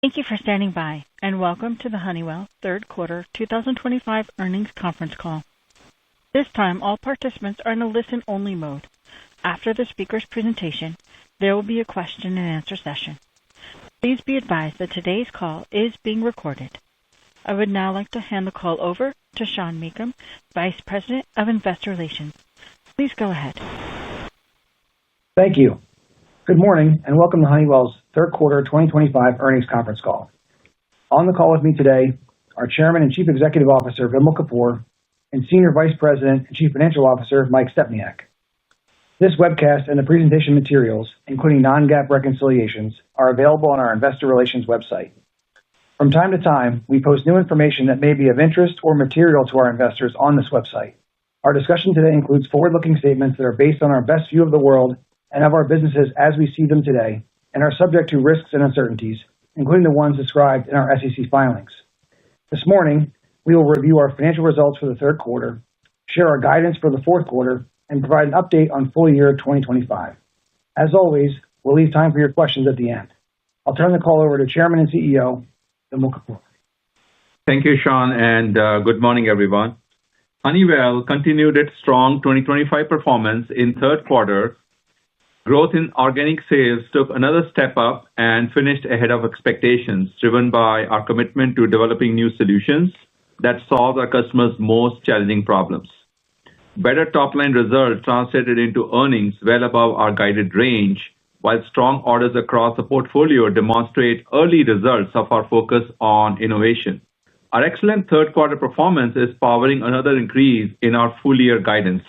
Thank you for standing by, and welcome to the Honeywell third quarter 2025 earnings conference call. This time, all participants are in a listen-only mode. After the speaker's presentation, there will be a question-and-answer session. Please be advised that today's call is being recorded. I would now like to hand the call over to Sean Meakim, Vice President of Investor Relations. Please go ahead. Thank you. Good morning and welcome to Honeywell's third quarter 2025 earnings conference call. On the call with me today are Chairman and Chief Executive Officer Vimal Kapur and Senior Vice President and Chief Financial Officer Mike Stepniak. This webcast and the presentation materials, including non-GAAP reconciliations, are available on our Investor Relations website. From time to time, we post new information that may be of interest or material to our investors on this website. Our discussion today includes forward-looking statements that are based on our best view of the world and of our businesses as we see them today, and are subject to risks and uncertainties, including the ones described in our SEC filings. This morning, we will review our financial results for the third quarter, share our guidance for the fourth quarter, and provide an update on full year 2025. As always, we'll leave time for your questions at the end. I'll turn the call over to Chairman and CEO Vimal Kapur. Thank you, Sean, and good morning, everyone. Honeywell continued its strong 2025 performance in third quarter. Growth in organic sales took another step up and finished ahead of expectations, driven by our commitment to developing new solutions that solve our customers' most challenging problems. Better top-line results translated into earnings well above our guided range, while strong orders across the portfolio demonstrate early results of our focus on innovation. Our excellent third quarter performance is powering another increase in our full-year guidance.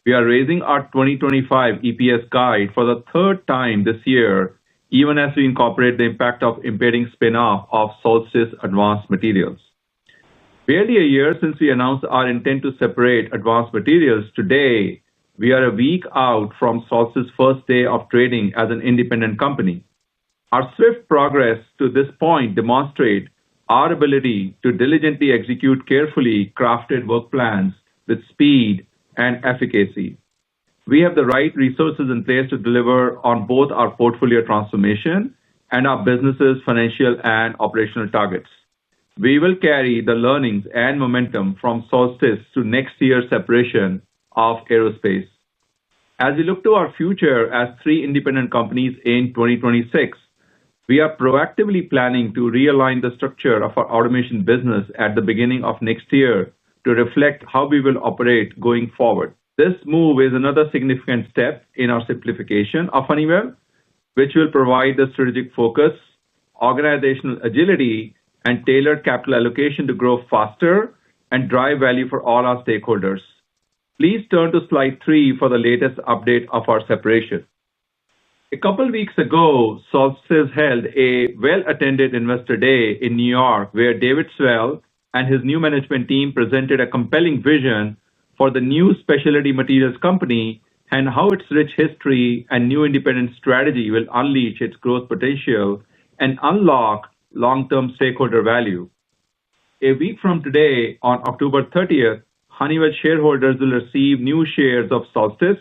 We are raising our 2025 EPS guide for the third time this year, even as we incorporate the impact of impending spin-off of Solstice Advanced Materials. Barely a year since we announced our intent to separate Advanced Materials, today we are a week out from Solstice's first day of trading as an independent company. Our swift progress to this point demonstrates our ability to diligently execute carefully crafted work plans with speed and efficacy. We have the right resources in place to deliver on both our portfolio transformation and our business's financial and operational targets. We will carry the learnings and momentum from Solstice to next year's separation of Aerospace. As we look to our future as three independent companies in 2026, we are proactively planning to realign the structure of our automation business at the beginning of next year to reflect how we will operate going forward. This move is another significant step in our simplification of Honeywell, which will provide the strategic focus, organizational agility, and tailored capital allocation to grow faster and drive value for all our stakeholders. Please turn to slide 3 for the latest update of our separation. A couple weeks ago, Solstice held a well-attended Investor Day in New York, where David Swell and his new management team presented a compelling vision for the new specialty materials company and how its rich history and new independent strategy will unleash its growth potential and unlock long-term stakeholder value. A week from today, on October 30th, Honeywell shareholders will receive new shares of Solstice,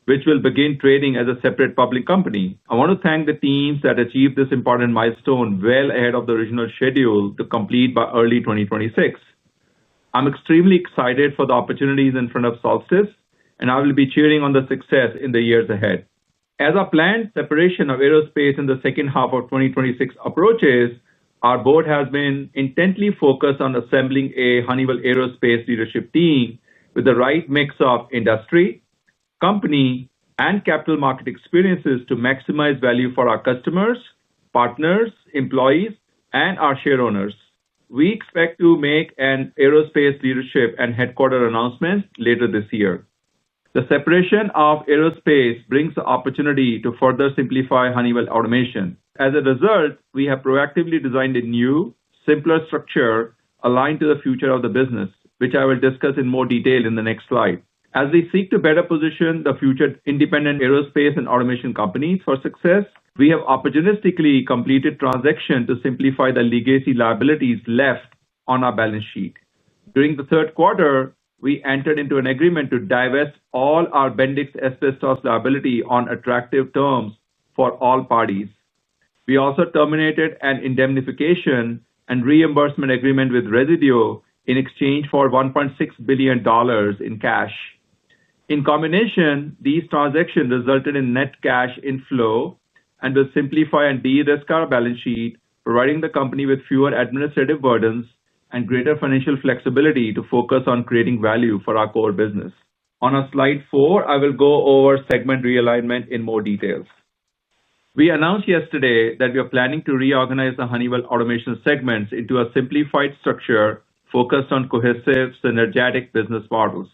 which will begin trading as a separate public company. I want to thank the teams that achieved this important milestone well ahead of the original schedule to complete by early 2026. I'm extremely excited for the opportunities in front of Solstice, and I will be cheering on the success in the years ahead. As our planned separation of Aerospace in the second half of 2026 approaches, our board has been intently focused on assembling a Honeywell Aerospace leadership team with the right mix of industry, company, and capital market experiences to maximize value for our customers, partners, employees, and our shareowners. We expect to make an Aerospace leadership and headquarter announcement later this year. The separation of Aerospace brings the opportunity to further simplify Honeywell automation. As a result, we have proactively designed a new, simpler structure aligned to the future of the business, which I will discuss in more detail in the next slide. As we seek to better position the future independent Aerospace and automation companies for success, we have opportunistically completed transactions to simplify the legacy liabilities left on our balance sheet. During the third quarter, we entered into an agreement to divest all our Bendix asbestos liability on attractive terms for all parties. We also terminated an indemnification and reimbursement agreement with Resideo in exchange for $1.6 billion in cash. In combination, these transactions resulted in net cash inflow and will simplify and de-risk our balance sheet, providing the company with fewer administrative burdens and greater financial flexibility to focus on creating value for our core business. On slide 4, I will go over segment realignment in more details. We announced yesterday that we are planning to reorganize the Honeywell automation segments into a simplified structure focused on cohesive, synergetic business models.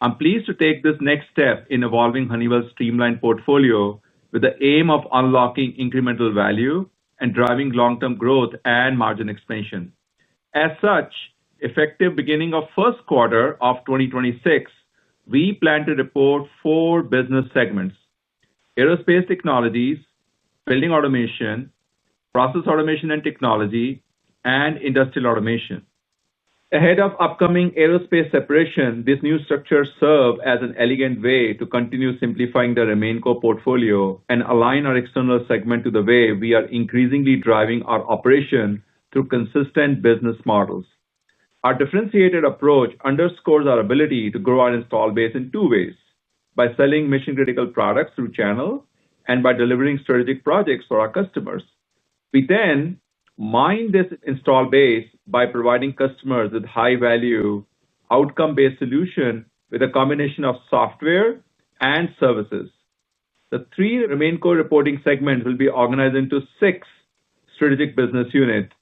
I'm pleased to take this next step in evolving Honeywell's streamlined portfolio with the aim of unlocking incremental value and driving long-term growth and margin expansion. As such, effective beginning of first quarter of 2026, we plan to report 4 business segments: Aerospace Technologies, Building Automation, Process Automation and Technology, and Industrial Automation. Ahead of upcoming aerospace separation, this new structure serves as an elegant way to continue simplifying the RemainCo portfolio and align our external segment to the way we are increasingly driving our operation through consistent business models. Our differentiated approach underscores our ability to grow our install base in 2 ways: by selling mission-critical products through channel and by delivering strategic projects for our customers. We then mine this install base by providing customers with high-value, outcome-based solutions with a combination of software and services. The 3 RemainCo reporting segments will be organized into 6 strategic business units,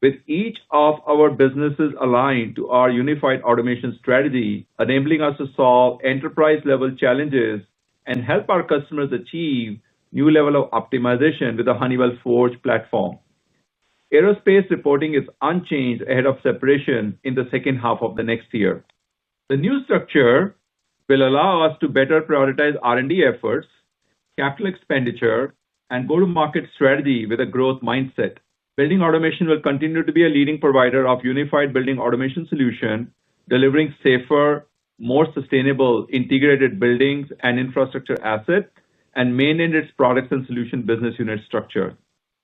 with each of our businesses aligned to our unified automation strategy, enabling us to solve enterprise-level challenges and help our customers achieve new level of optimization with the Honeywell Forge platform. Aerospace reporting is unchanged ahead of separation in the second half of the next year. The new structure will allow us to better prioritize R&D efforts, capital expenditure, and go-to-market strategy with a growth mindset. Building Automation will continue to be a leading provider of unified building automation solutions, delivering safer, more sustainable integrated buildings and infrastructure assets, and maintain its products and solution business unit structure.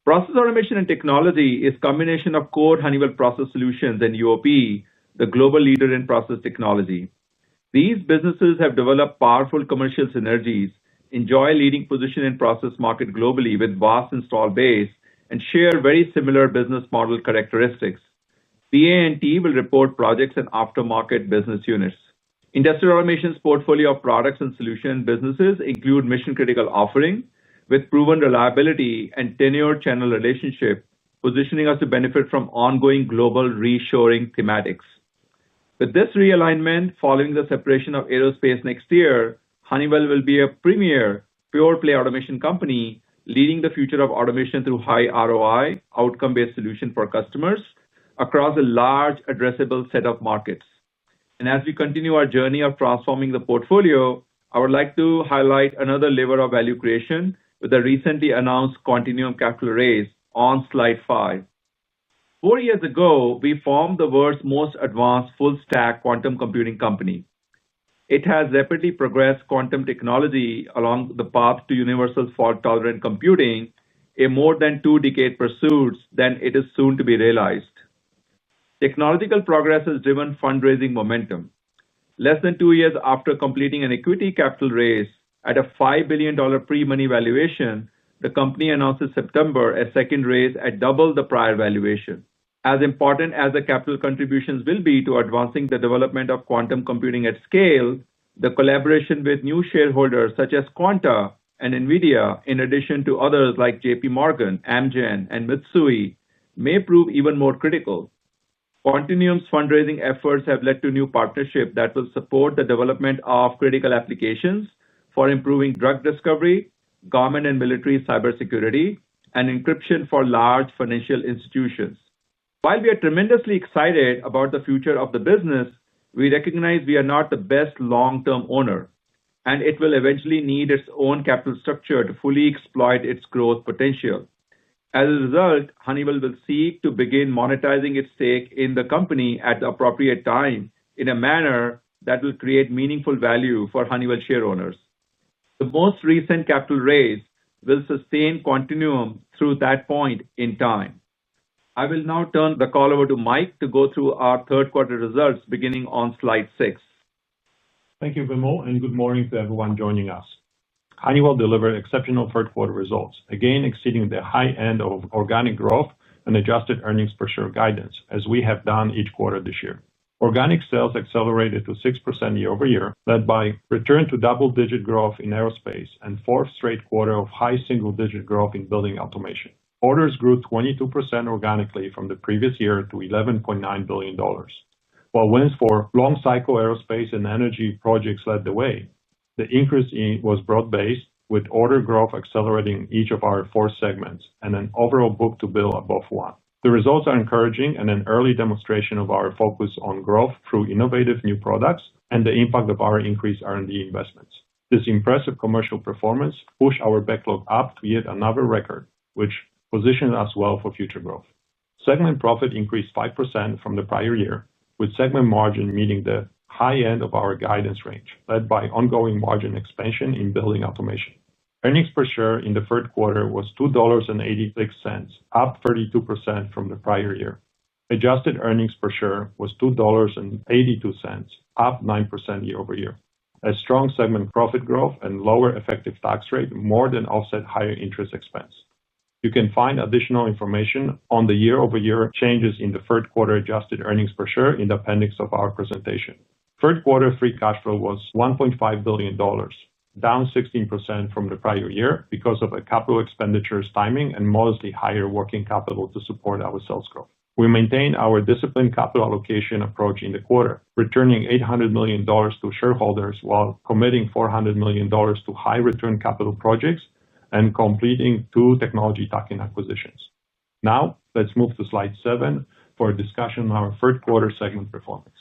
Process Automation and Technology is a combination of core Honeywell Process Solutions and UOP, the global leader in process technology. These businesses have developed powerful commercial synergies, enjoy a leading position in process market globally with vast install base, and share very similar business model characteristics. PA&T will report projects and aftermarket business units. Industrial Automation's portfolio of products and solution businesses include mission-critical offerings with proven reliability and tenured channel relationship, positioning us to benefit from ongoing global reshoring thematics. With this realignment, following the separation of aerospace next year, Honeywell will be a premier pure-play automation company, leading the future of automation through high ROI, outcome-based solutions for customers across a large addressable set of markets. And as we continue our journey of transforming the portfolio, I would like to highlight another lever of value creation with the recently announced Quantinuum capital raise on slide 5. 4 years ago, we formed the world's most advanced full-stack quantum computing company. It has rapidly progressed quantum technology along the path to universal fault-tolerant computing, a more than 2-decade pursuit than it is soon to be realized. Technological progress has driven fundraising momentum. Less than 2 years after completing an equity capital raise at a $5 billion pre-money valuation, the company announced in September a second raise at double the prior valuation. As important as the capital contributions will be to advancing the development of quantum computing at scale, the collaboration with new shareholders such as Quanta and NVIDIA, in addition to others like JP Morgan, Amgen, and Mitsui, may prove even more critical. Quantinuum's fundraising efforts have led to new partnerships that will support the development of critical applications for improving drug discovery, government and military cybersecurity, and encryption for large financial institutions. While we are tremendously excited about the future of the business, we recognize we are not the best long-term owner, and it will eventually need its own capital structure to fully exploit its growth potential. As a result, Honeywell will seek to begin monetizing its stake in the company at the appropriate time in a manner that will create meaningful value for Honeywell shareowners. The most recent capital raise will sustain continuum through that point in time. I will now turn the call over to Mike to go through our third quarter results beginning on slide 6. Thank you, Vimal, and good morning to everyone joining us. Honeywell delivered exceptional third quarter results, again exceeding the high end of organic growth and adjusted earnings per share guidance, as we have done each quarter this year. Organic sales accelerated to 6% year-over-year, led by return to double-digit growth in aerospace and fourth straight quarter of high single-digit growth in building automation. Orders grew 22% organically from the previous year to $11.9 billion. While wins for long-cycle aerospace and energy projects led the way, the increase was broad-based, with order growth accelerating in each of our 4 segments and an overall book-to-bill above 1. The results are encouraging and an early demonstration of our focus on growth through innovative new products and the impact of our increased R&D investments. This impressive commercial performance pushed our backlog up to yet another record, which positions us well for future growth. Segment profit increased 5% from the prior year, with segment margin meeting the high end of our guidance range, led by ongoing margin expansion in building automation. Earnings per share in the third quarter was $2.86, up 32% from the prior year. Adjusted earnings per share was $2.82, up 9% year-over-year. A strong segment profit growth and lower effective tax rate more than offset higher interest expense. You can find additional information on the year-over-year changes in the third quarter adjusted earnings per share in the appendix of our presentation. Third quarter free cash flow was $1.5 billion, down 16% from the prior year because of a capital expenditures timing and modestly higher working capital to support our sales growth. We maintain our disciplined capital allocation approach in the quarter, returning $800 million to shareholders while committing $400 million to high return capital projects and completing 2 technology tuck-in acquisitions. Now, let's move to slide 7 for a discussion on our third quarter segment performance.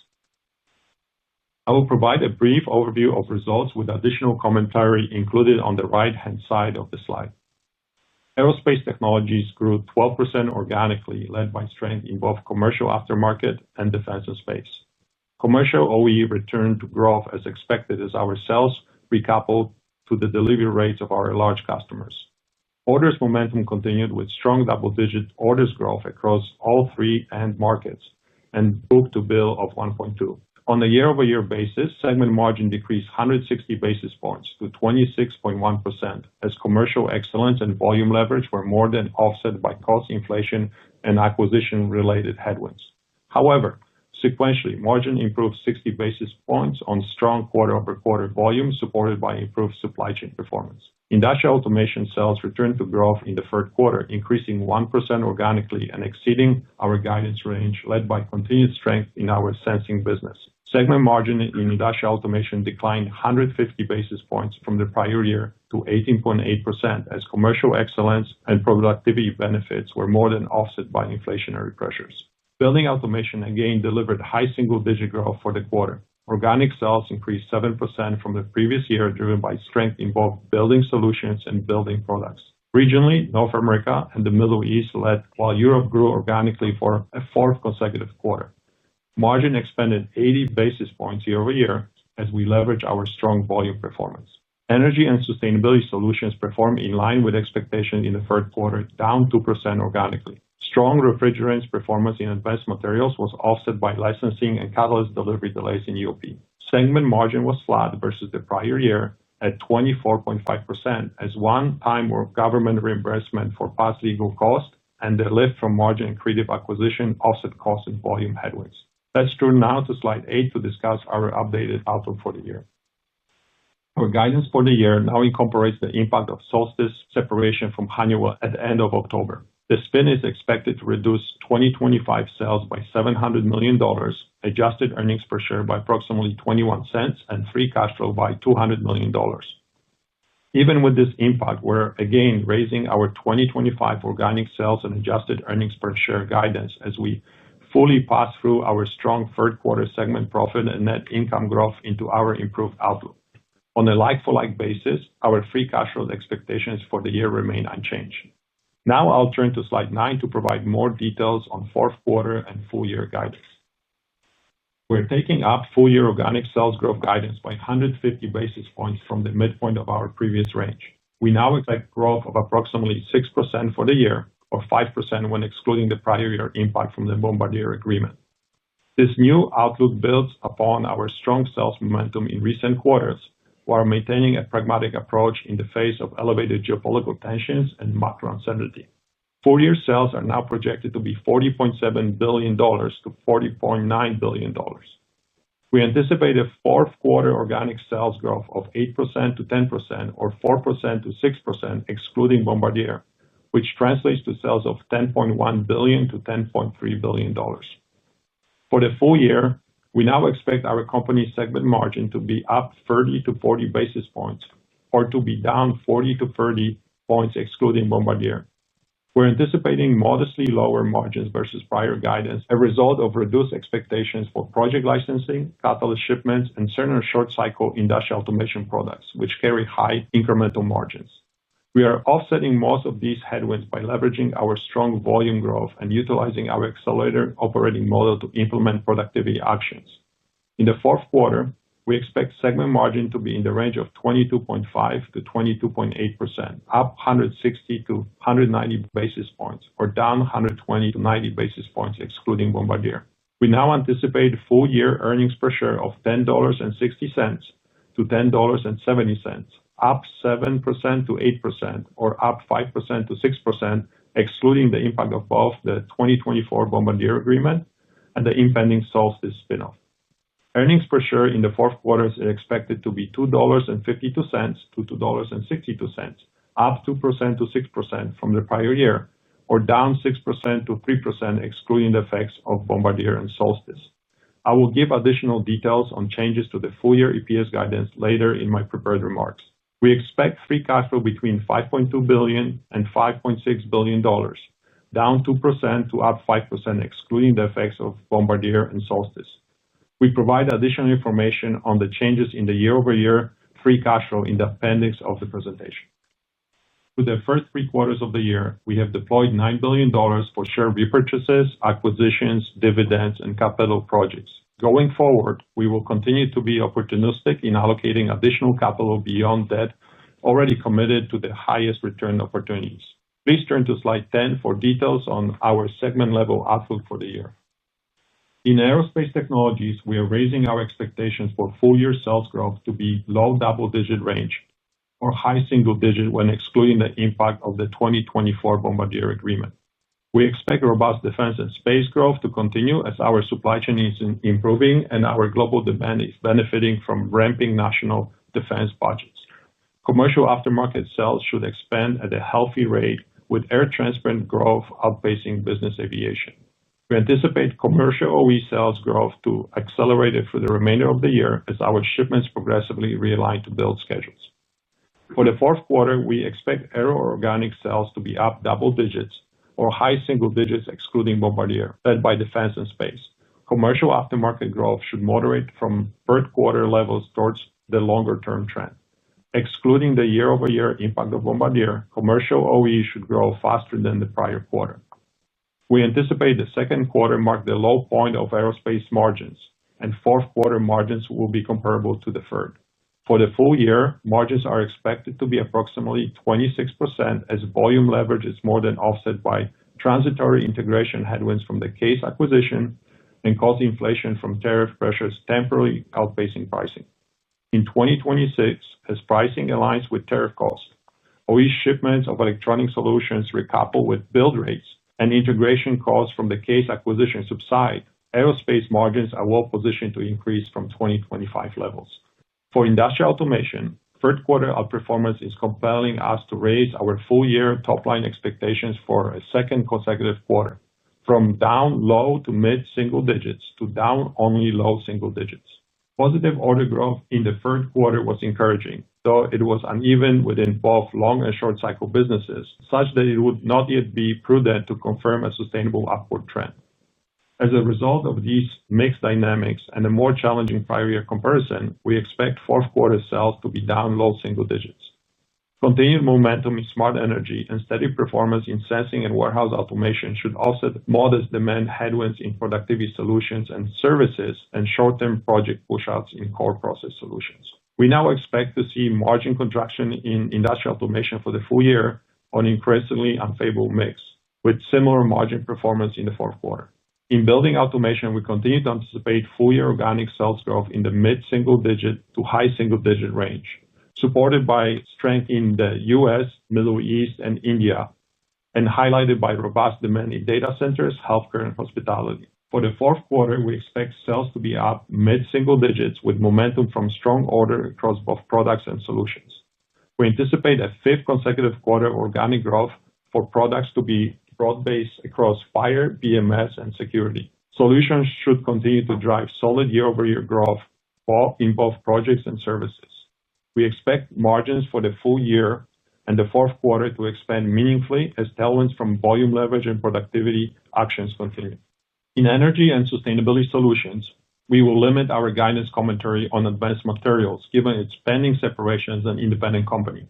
I will provide a brief overview of results with additional commentary included on the right-hand side of the slide. Aerospace Technologies grew 12% organically, led by strength in both commercial aftermarket and defense and space. Commercial OE returned to growth as expected as our sales recoupled to the delivery rates of our large customers. Orders momentum continued with strong double-digit orders growth across all 3 end markets and book-to-bill of 1.2. On a year-over-year basis, segment margin decreased 160 basis points to 26.1% as commercial excellence and volume leverage were more than offset by cost inflation and acquisition-related headwinds. However, sequentially, margin improved 60 basis points on strong quarter-over-quarter volume supported by improved supply chain performance. Industrial automation sales returned to growth in the third quarter, increasing 1% organically and exceeding our guidance range, led by continued strength in our sensing business. Segment margin in industrial automation declined 150 basis points from the prior year to 18.8% as commercial excellence and productivity benefits were more than offset by inflationary pressures. Building automation again delivered high single-digit growth for the quarter. Organic sales increased 7% from the previous year, driven by strength in both building solutions and building products. Regionally, North America and the Middle East led, while Europe grew organically for a 4th consecutive quarter. Margin expanded 80 basis points year-over-year as we leverage our strong volume performance. Energy and sustainability solutions performed in line with expectations in the third quarter, down 2% organically. Strong refrigerants performance in advanced materials was offset by licensing and catalyst delivery delays in UOP. Segment margin was flat versus the prior year at 24.5% as one-time government reimbursement for past legal costs and the lift from margin accretive acquisition offset cost and volume headwinds. Let's turn now to slide 8 to discuss our updated outlook for the year. Our guidance for the year now incorporates the impact of Solstice separation from Honeywell at the end of October. The spin is expected to reduce 2025 sales by $700 million, adjusted earnings per share by approximately 21 cents, and free cash flow by $200 million. Even with this impact, we're again raising our 2025 organic sales and adjusted earnings per share guidance as we fully pass through our strong third quarter segment profit and net income growth into our improved outlook. On a like-for-like basis, our free cash flow expectations for the year remain unchanged. Now I'll turn to slide 9 to provide more details on fourth quarter and full year guidance. We're taking up full year organic sales growth guidance by 150 basis points from the midpoint of our previous range. we now expect growth of approximately 6% for the year, or 5% when excluding the prior year impact from the Bombardier agreement. This new outlook builds upon our strong sales momentum in recent quarters, while maintaining a pragmatic approach in the face of elevated geopolitical tensions and macro uncertainty. Full-year sales are now projected to be $40.7 billion to $40.9 billion. We anticipate a fourth quarter organic sales growth of 8% to 10%, or 4% to 6%, excluding Bombardier, which translates to sales of $10.1 billion to $10.3 billion. For the full year, we now expect our company segment margin to be up 30 to 40 basis points, or to be down 40 to 30 points excluding Bombardier. We're anticipating modestly lower margins versus prior guidance, a result of reduced expectations for project licensing, catalyst shipments, and certain short-cycle industrial automation products, which carry high incremental margins. We are offsetting most of these headwinds by leveraging our strong volume growth and utilizing our accelerator operating model to implement productivity actions. In the fourth quarter, we expect segment margin to be in the range of 22.5% to 22.8%, up 160 to 190 basis points, or down 120 to 90 basis points excluding Bombardier. We now anticipate full-year earnings per share of $10.60 to $10.70, up 7% to 8%, or up 5% to 6%, excluding the impact of both the 2024 Bombardier agreement and the impending Solstice spinoff. Earnings per share in the fourth quarter is expected to be $2.52 to $2.62, up 2% to 6% from the prior year, or down 6% to 3% excluding the effects of Bombardier and Solstice. I will give additional details on changes to the full-year EPS guidance later in my prepared remarks. We expect free cash flow between $5.2 billion and $5.6 billion, down 2% to up 5% excluding the effects of Bombardier and Solstice. We provide additional information on the changes in the year-over-year free cash flow in the appendix of the presentation. For the first 3 quarters of the year, we have deployed $9 billion for share repurchases, acquisitions, dividends, and capital projects. Going forward, we will continue to be opportunistic in allocating additional capital beyond that already committed to the highest return opportunities. Please turn to slide 10 for details on our segment-level outlook for the year. In Aerospace Technologies, we are raising our expectations for full-year sales growth to be low double-digit range, or high single-digit when excluding the impact of the 2024 Bombardier agreement. We expect robust defense and space growth to continue as our supply chain is improving and our global demand is benefiting from ramping national defense budgets. Commercial aftermarket sales should expand at a healthy rate, with air transport growth outpacing business aviation. We anticipate commercial OE sales growth to accelerate for the remainder of the year as our shipments progressively realign to build schedules. For the fourth quarter, we expect aero organic sales to be up double digits, or high single digits excluding Bombardier, led by defense and space. Commercial aftermarket growth should moderate from third quarter levels towards the longer-term trend. Excluding the year-over-year impact of Bombardier, commercial OE should grow faster than the prior quarter. We anticipate the second quarter mark the low point of aerospace margins, and fourth quarter margins will be comparable to the third. For the full year, margins are expected to be approximately 26% as volume leverage is more than offset by transitory integration headwinds from the CASE acquisition and cost inflation from tariff pressures temporarily outpacing pricing. In 2026, as pricing aligns with tariff costs, OE shipments of electronic solutions recouple with build rates, and integration costs from the CASE acquisition subside, aerospace margins are well positioned to increase from 2025 levels. For industrial automation, third quarter outperformance is compelling us to raise our full-year top-line expectations for a second consecutive quarter, from down low to mid-single digits to down only low single digits. Positive order growth in the third quarter was encouraging, though it was uneven within both long and short cycle businesses, such that it would not yet be prudent to confirm a sustainable upward trend. As a result of these mixed dynamics and a more challenging prior year comparison, we expect fourth quarter sales to be down low single digits. Continued momentum in smart energy and steady performance in sensing and warehouse automation should offset modest demand headwinds in productivity solutions and services and short-term project pushouts in core process solutions. We now expect to see margin contraction in industrial automation for the full year on increasingly unfavorable mix, with similar margin performance in the fourth quarter. In building automation, we continue to anticipate full-year organic sales growth in the mid-single-digit to high single-digit range, supported by strength in the U.S., Middle East, and India, and highlighted by robust demand in data centers, healthcare, and hospitality. For the fourth quarter, we expect sales to be up mid-single digits with momentum from strong order across both products and solutions. We anticipate a fifth consecutive quarter of organic growth for products to be broad-based across fire, BMS, and security. Solutions should continue to drive solid year-over-year growth in both projects and services. We expect margins for the full year and the fourth quarter to expand meaningfully as tailwinds from volume leverage and productivity actions continue. In energy and sustainability solutions, we will limit our guidance commentary on advanced materials given its pending separation as an independent company.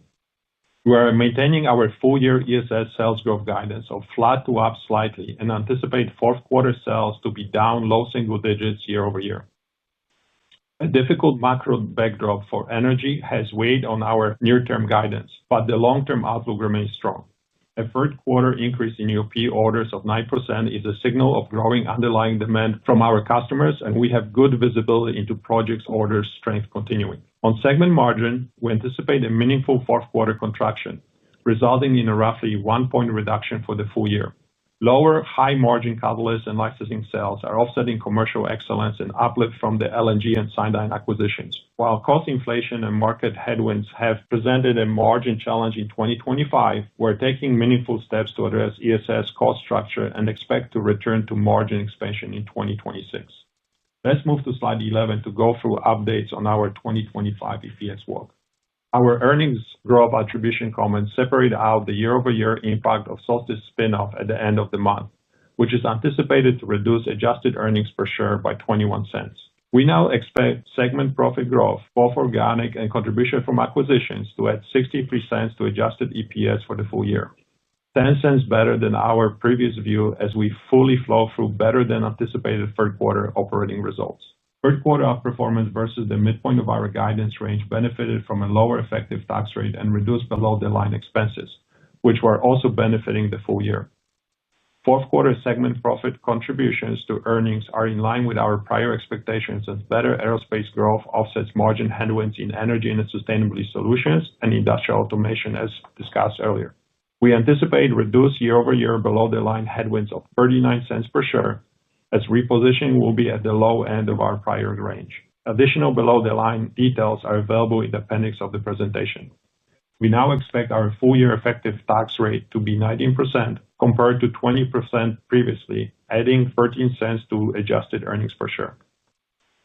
We are maintaining our full-year ESS sales growth guidance of flat to up slightly and anticipate fourth quarter sales to be down low single digits year-over-year. A difficult macro backdrop for energy has weighed on our near-term guidance, but the long-term outlook remains strong. A third quarter increase in UOP orders of 9% is a signal of growing underlying demand from our customers, and we have good visibility into projects orders strength continuing. On segment margin, we anticipate a meaningful fourth quarter contraction, resulting in a roughly 1 point reduction for the full year. Lower high-margin catalysts and licensing sales are offsetting commercial excellence and uplift from the LNG and Sundyne acquisitions. While cost inflation and market headwinds have presented a margin challenge in 2025, we're taking meaningful steps to address ESS cost structure and expect to return to margin expansion in 2026. Let's move to slide 11 to go through updates on our 2025 EPS walk. Our earnings growth attribution comments separate out the year-over-year impact of Solstice spin-off at the end of the month, which is anticipated to reduce adjusted earnings per share by $0.21. We now expect segment profit growth, both organic and contribution from acquisitions, to add $0.63 to adjusted EPS for the full year. $0.10 better than our previous view as we fully flow through better than anticipated third quarter operating results. Third quarter outperformance versus the midpoint of our guidance range benefited from a lower effective tax rate and reduced below-the-line expenses, which were also benefiting the full year. Fourth quarter segment profit contributions to earnings are in line with our prior expectations as better aerospace growth offsets margin headwinds in energy and sustainability solutions and industrial automation, as discussed earlier. We anticipate reduced year-over-year below-the-line headwinds of $0.39 per share, as repositioning will be at the low end of our prior range. Additional below-the-line details are available in the appendix of the presentation. We now expect our full-year effective tax rate to be 19% compared to 20% previously, adding $0.13 to adjusted earnings per share.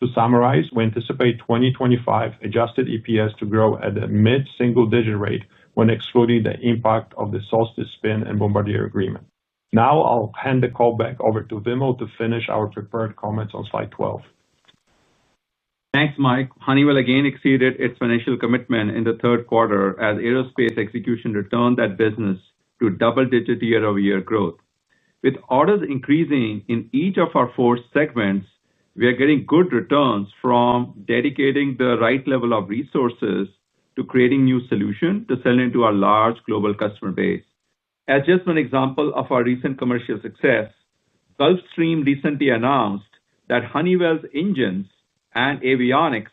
To summarize, we anticipate 2025 adjusted EPS to grow at a mid-single-digit rate when excluding the impact of the Solstice spin and Bombardier agreement. Now I'll hand the call back over to Vimal to finish our prepared comments on slide 12. Thanks, Mike. Honeywell again exceeded its financial commitment in the third quarter as aerospace execution returned that business to double-digit year-over-year growth. With orders increasing in each of our four segments, we are getting good returns from dedicating the right level of resources to creating new solutions to sell into our large global customer base. As just one example of our recent commercial success, Gulfstream recently announced that Honeywell's engines and avionics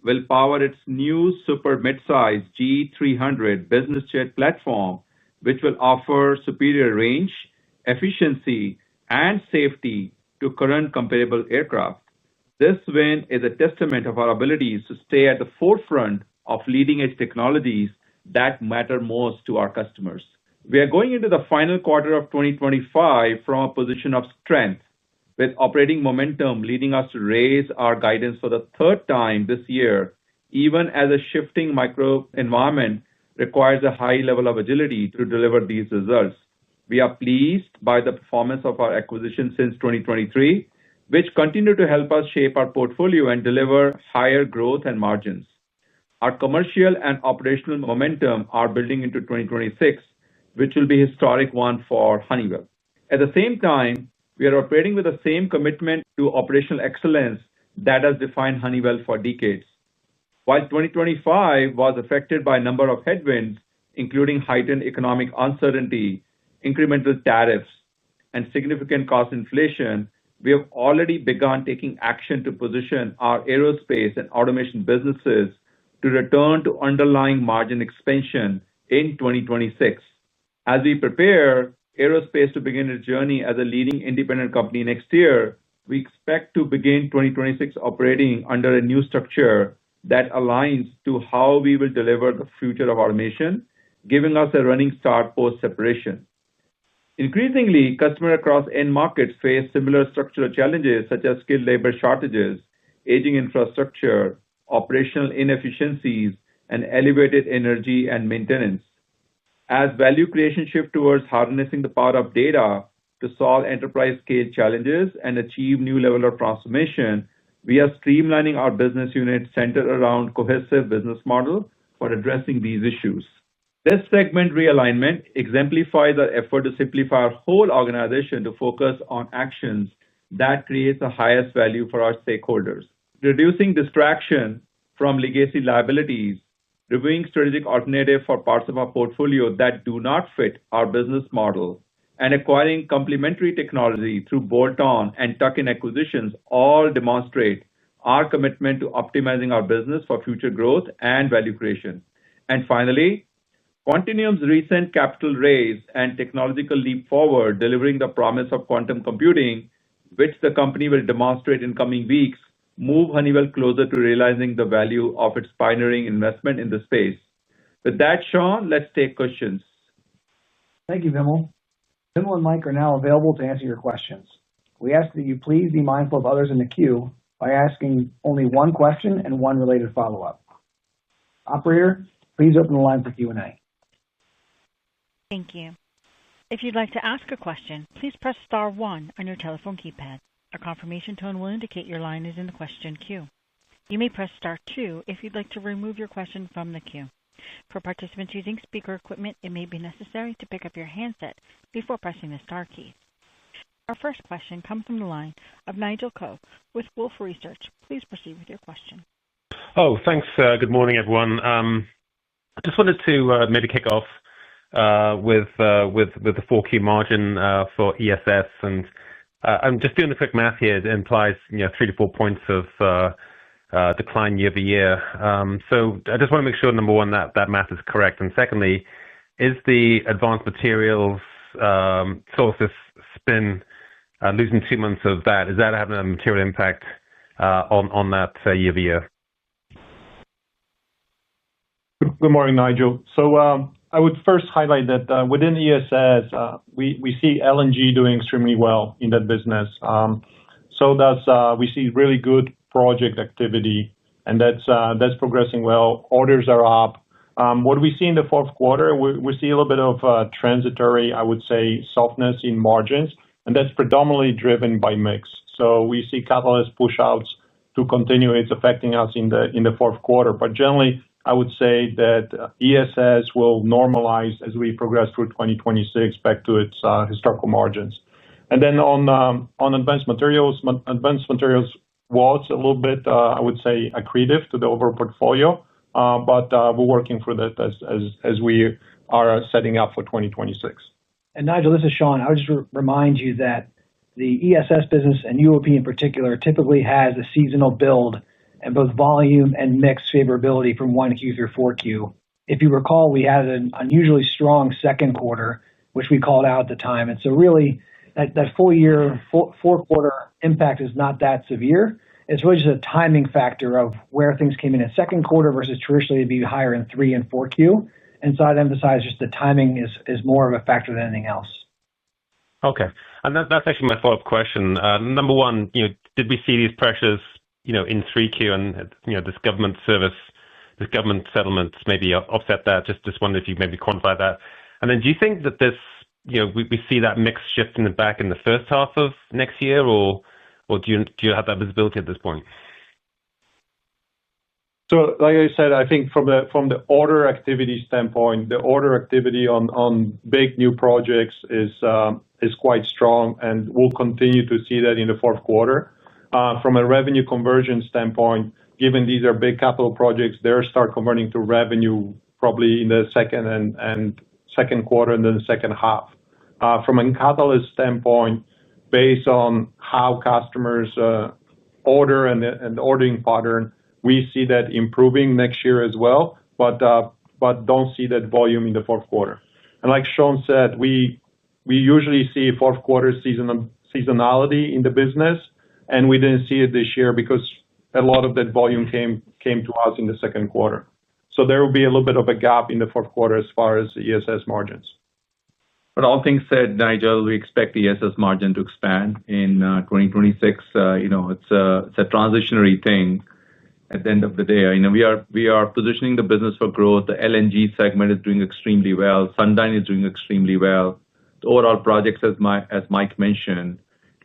will power its new super midsize G300 business jet platform, which will offer superior range, efficiency, and safety to current comparable aircraft. This win is a testament of our abilities to stay at the forefront of leading-edge technologies that matter most to our customers. We are going into the final quarter of 2025 from a position of strength, with operating momentum leading us to raise our guidance for the third time this year, even as a shifting microenvironment requires a high level of agility to deliver these results. We are pleased by the performance of our acquisitions since 2023, which continue to help us shape our portfolio and deliver higher growth and margins. Our commercial and operational momentum are building into 2026, which will be a historic one for Honeywell. At the same time, we are operating with the same commitment to operational excellence that has defined Honeywell for decades. While 2025 was affected by a number of headwinds, including heightened economic uncertainty, incremental tariffs, and significant cost inflation, we have already begun taking action to position our aerospace and automation businesses to return to underlying margin expansion in 2026. As we prepare aerospace to begin its journey as a leading independent company next year, we expect to begin 2026 operating under a new structure that aligns to how we will deliver the future of automation, giving us a running start post-separation. Increasingly, customers across end markets face similar structural challenges such as skilled labor shortages, aging infrastructure, operational inefficiencies, and elevated energy and maintenance. As value creation shifts towards harnessing the power of data to solve enterprise-scale challenges and achieve new levels of transformation, we are streamlining our business units centered around a cohesive business model for addressing these issues. This segment realignment exemplifies our effort to simplify our whole organization to focus on actions that create the highest value for our stakeholders. Reducing distraction from legacy liabilities, reviewing strategic alternatives for parts of our portfolio that do not fit our business model, and acquiring complementary technology through bolt-on and tuck-in acquisitions all demonstrate our commitment to optimizing our business for future growth and value creation. And finally, Quantinuum's recent capital raise and technological leap forward, delivering the promise of quantum computing, which the company will demonstrate in coming weeks, move Honeywell closer to realizing the value of its pioneering investment in the space. With that, Sean, let's take questions. Thank you, Vimal. Vimal and Mike are now available to answer your questions. We ask that you please be mindful of others in the queue by asking only one question and one related follow-up. Operator, please open the line for Q&A. Thank you. If you'd like to ask a question, please press star one on your telephone keypad. A confirmation tone will indicate your line is in the question queue. You may press star two if you'd like to remove your question from the queue. For participants using speaker equipment, it may be necessary to pick up your handset before pressing the star key. Our first question comes from the line of Nigel Coe with Wolfe Research. Please proceed with your question. Oh, thanks. Good morning, everyone. I just wanted to maybe kick off with the 4Q margin for ESS, and I'm just doing the quick math here. It implies 3 to 4 points of decline year over year. So I just want to make sure, number one, that math is correct, and secondly, is the advanced materials sources spin losing 2 months of that? Is that having a material impact on that year over year? Good morning, Nigel. So I would first highlight that within ESS, we see LNG doing extremely well in that business. We see really good project activity, and that's progressing well. Orders are up. What we see in the fourth quarter, we see a little bit of transitory, I would say, softness in margins, and that's predominantly driven by mix. So we see catalyst push-outs to continue. It's affecting us in the fourth quarter. But generally, I would say that ESS will normalize as we progress through 2026 back to its historical margins. And then on advanced materials was a little bit, I would say, accretive to the overall portfolio, but we're working through that as we are setting up for 2026. And Nigel, this is Sean. I would just remind you that the ESS business, and UOP in particular, typically has a seasonal build and both volume and mix favorability from 1Q through 4Q. If you recall, we had an unusually strong second quarter, which we called out at the time. And so really, that full year, fourth quarter impact is not that severe. It's really just a timing factor of where things came in second quarter versus traditionally it'd be higher in 3 and 4Q. And so I'd emphasize just the timing is more of a factor than anything else. Okay. And that's actually my follow-up question. Number one, did we see these pressures in 3Q, and this government settlements maybe offset that? Just wonder if you maybe quantify that. And then do you think that this, we see that mix shifting back in the first half of next year, or do you have that visibility at this point? So, like I said, I think from the order activity standpoint, the order activity on big new projects is quite strong, and we'll continue to see that in the fourth quarter. From a revenue conversion standpoint, given these are big capital projects, they start converting to revenue probably in the second quarter and then the second half. From a catalyst standpoint, based on how customers order and the ordering pattern, we see that improving next year as well, but don't see that volume in the fourth quarter. And like Sean said, we usually see fourth quarter seasonality in the business, and we didn't see it this year because a lot of that volume came to us in the second quarter. So there will be a little bit of a gap in the fourth quarter as far as ESS margins. But all things said, Nigel, we expect the ESS margin to expand in 2026. It's a transitionary thing. At the end of the day, we are positioning the business for growth. The LNG segment is doing extremely well. Sundyne is doing extremely well. The overall projects, as Mike mentioned,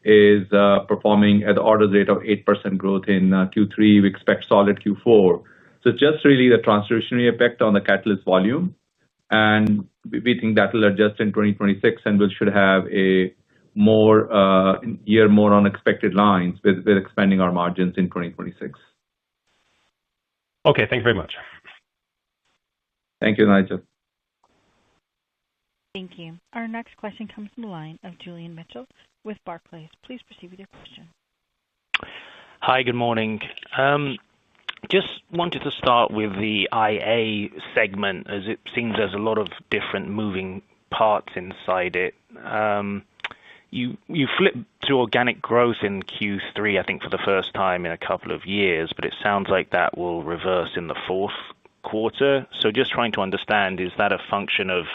is performing at the order rate of 8% growth in Q3. We expect solid Q4. So it's just really the transitionary effect on the catalyst volume. And we think that will adjust in 2026, and we should have a year more on expected lines with expanding our margins in 2026. Okay, thank you very much. Thank you, Nigel. Thank you. Our next question comes from the line of Julian Mitchell with Barclays. Please proceed with your question. Hi, good morning. Just wanted to start with the IA segment, as it seems there's a lot of different moving parts inside it. You flipped to organic growth in Q3, I think, for the first time in a couple of years, but it sounds like that will reverse in the fourth quarter. So just trying to understand, is that a function of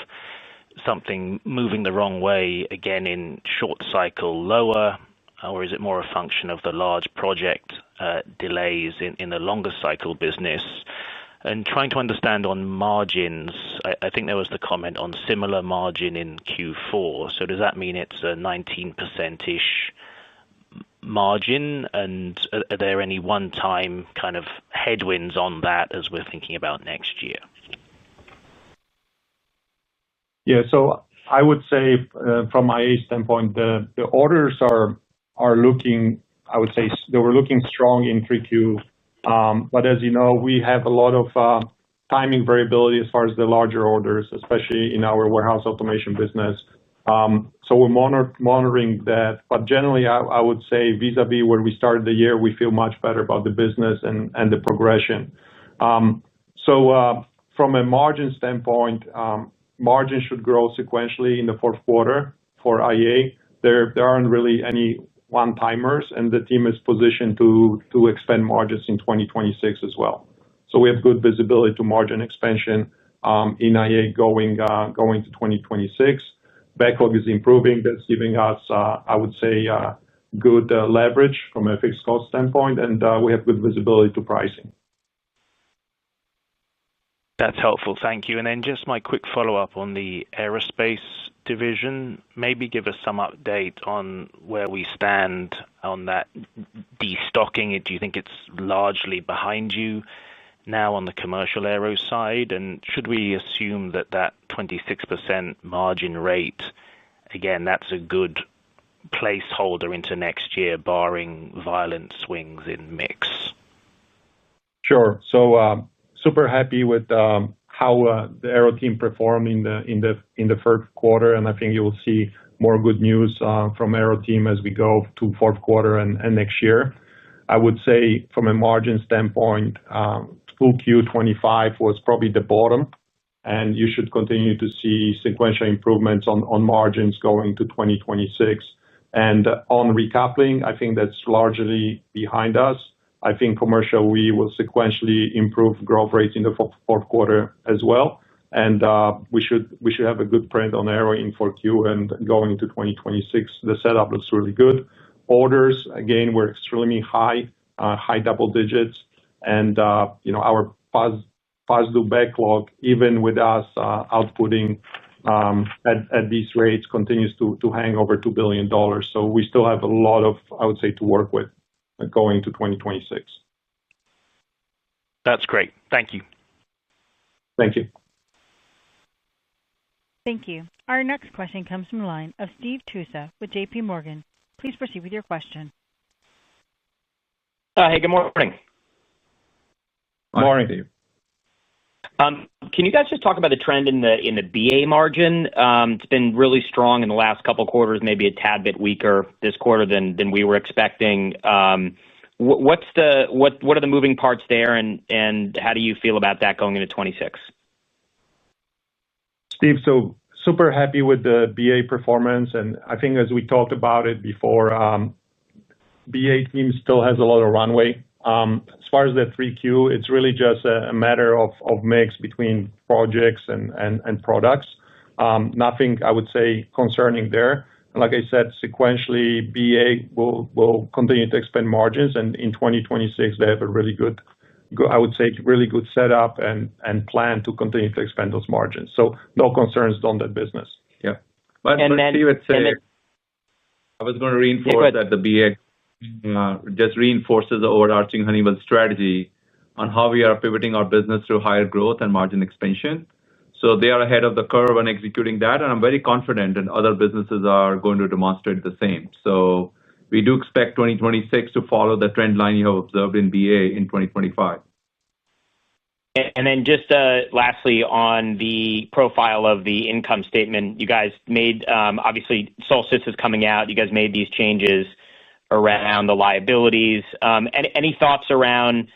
something moving the wrong way again in short cycle lower, or is it more a function of the large project delays in the longer cycle business? And trying to understand on margins, I think there was the comment on similar margin in Q4. So does that mean it's a 19%-ish margin? And are there any one-time kind of headwinds on that as we're thinking about next year? Yeah, so I would say from IA standpoint, the orders are looking, I would say they were looking strong in 3Q. But as you know, we have a lot of timing variability as far as the larger orders, especially in our warehouse automation business. So we're monitoring that. But generally, I would say vis-a-vis where we started the year, we feel much better about the business and the progression. So from a margin standpoint, margin should grow sequentially in the fourth quarter for IA. There aren't really any one-timers, and the team is positioned to expand margins in 2026 as well. So we have good visibility to margin expansion in IA going to 2026. Backlog is improving. That's giving us, I would say, good leverage from a fixed cost standpoint, and we have good visibility to pricing. That's helpful. Thank you. And then just my quick follow-up on the aerospace division. Maybe give us some update on where we stand on that destocking. Do you think it's largely behind you now on the commercial aero side? And should we assume that 26% margin rate, again, that's a good placeholder into next year, barring violent swings in mix? Sure. So super happy with how the aero team performed in the third quarter, and I think you will see more good news from aero team as we go to fourth quarter and next year. I would say from a margin standpoint, full Q25 was probably the bottom, and you should continue to see sequential improvements on margins going to 2026. And on recoupling, I think that's largely behind us. I think commercial, we will sequentially improve growth rates in the fourth quarter as well. And we should have a good print on aero in 4Q and going into 2026. The setup looks really good. Orders, again, were extremely high double digits. And our past due backlog, even with us outputting at these rates, continues to hang over $2 billion. So we still have a lot of, I would say, to work with going to 2026. That's great. Thank you. Thank you. Thank you. Our next question comes from the line of Steve Tusa with J.P. Morgan. Please proceed with your question. Hey, good morning. Morning, Steve. Can you guys just talk about the trend in the BA margin? It's been really strong in the last couple of quarters, maybe a tad bit weaker this quarter than we were expecting. What are the moving parts there, and how do you feel about that going into 2026? Steve, so super happy with the BA performance, and I think as we talked about it before, BA team still has a lot of runway. As far as the 3Q, it's really just a matter of mix between projects and products. Nothing, I would say, concerning there. Like I said, sequentially, BA will continue to expand margins, and in 2026, they have a really good, I would say, really good setup and plan to continue to expand those margins. So no concerns on that business. Yeah. But Steve would say, I was going to reinforce that the BA just reinforces the overarching Honeywell strategy on how we are pivoting our business through higher growth and margin expansion. So they are ahead of the curve on executing that, and I'm very confident that other businesses are going to demonstrate the same. So we do expect 2026 to follow the trend line you have observed in BA in 2025. And then just lastly, on the profile of the income statement, you guys made, obviously, Solstice is coming out. You guys made these changes around the liabilities. Any thoughts around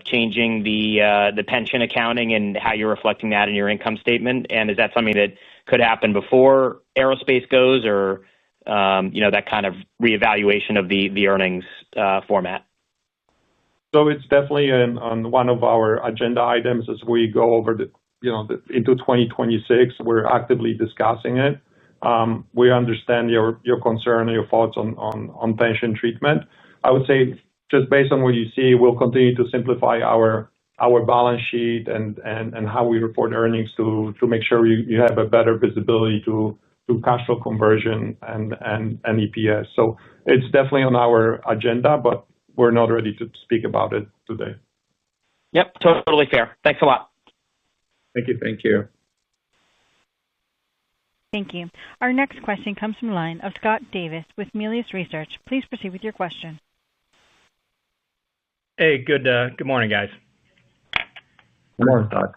changing the pension accounting and how you're reflecting that in your income statement? And is that something that could happen before aerospace goes, or that kind of reevaluation of the earnings format? So it's definitely on one of our agenda items as we go over into 2026. We're actively discussing it. We understand your concern and your thoughts on pension treatment. I would say, just based on what you see, we'll continue to simplify our balance sheet and how we report earnings to make sure you have a better visibility to cash flow conversion and EPS. So it's definitely on our agenda, but we're not ready to speak about it today. Yep, totally fair. Thanks a lot. Thank you. Thank you. Thank you. Our next question comes from the line of Scott Davis with Melius Research. Please proceed with your question. Hey, good morning, guys. Good morning, Scott.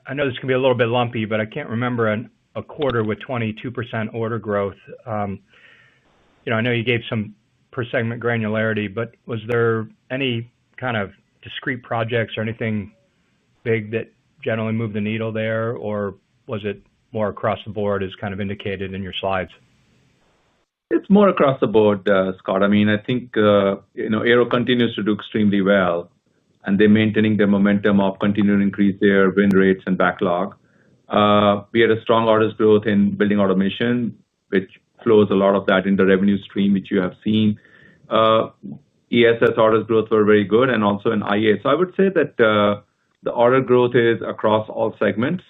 I know this can be a little bit lumpy, but I can't remember a quarter with 22% order growth. I know you gave some per segment granularity, but was there any kind of discrete projects or anything big that generally moved the needle there, or was it more across the board as kind of indicated in your slides? It's more across the board, Scott. I mean, I think Aero continues to do extremely well, and they're maintaining their momentum of continuing to increase their win rates and backlog. We had a strong orders growth in building automation, which flows a lot of that in the revenue stream, which you have seen. ESS orders growth were very good, and also in IA. So I would say that the order growth is across all segments.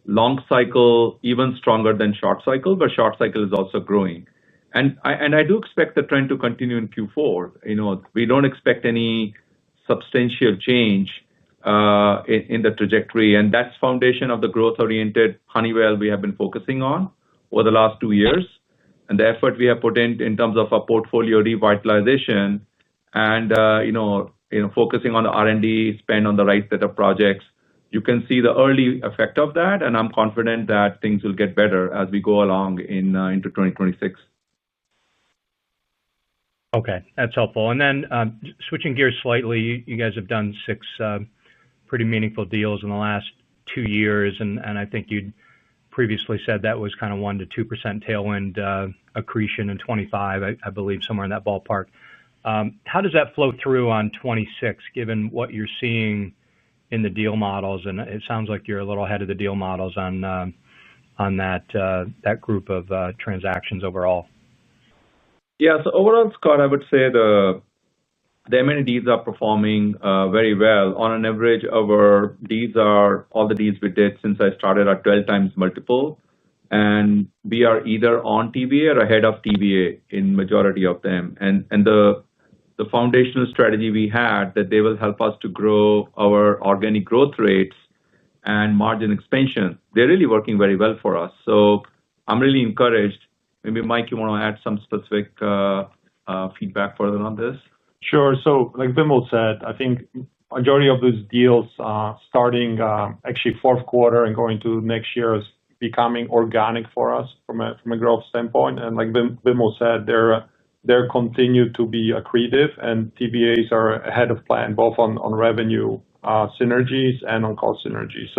Long cycle, even stronger than short cycle, but short cycle is also growing. And I do expect the trend to continue in Q4. We don't expect any substantial change in the trajectory, and that's foundation of the growth-oriented Honeywell we have been focusing on over the last 2 years. And the effort we have put in terms of our portfolio revitalization and focusing on the R&D, spend on the right set of projects, you can see the early effect of that, and I'm confident that things will get better as we go along into 2026. Okay, that's helpful. And then switching gears slightly, you guys have done 6 pretty meaningful deals in the last 2 years, and I think you'd previously said that was kind of 1% to 2% tailwind accretion in 25, I believe, somewhere in that ballpark. How does that flow through on 26, given what you're seeing in the deal models? And it sounds like you're a little ahead of the deal models on that group of transactions overall. Yeah, so overall, Scott, I would say the M&A deals are performing very well. On an average, all the deals we did since I started are 12 times multiple, and we are either on TVA or ahead of TVA in majority of them. And the foundational strategy we had that they will help us to grow our organic growth rates and margin expansion, they're really working very well for us. So I'm really encouraged. Maybe, Mike, you want to add some specific feedback further on this? Sure. Like Vimal said, I think majority of those deals starting actually fourth quarter and going to next year is becoming organic for us from a growth standpoint. Like Vimal said, they're continued to be accretive, and TBAs are ahead of plan both on revenue synergies and on cost synergies.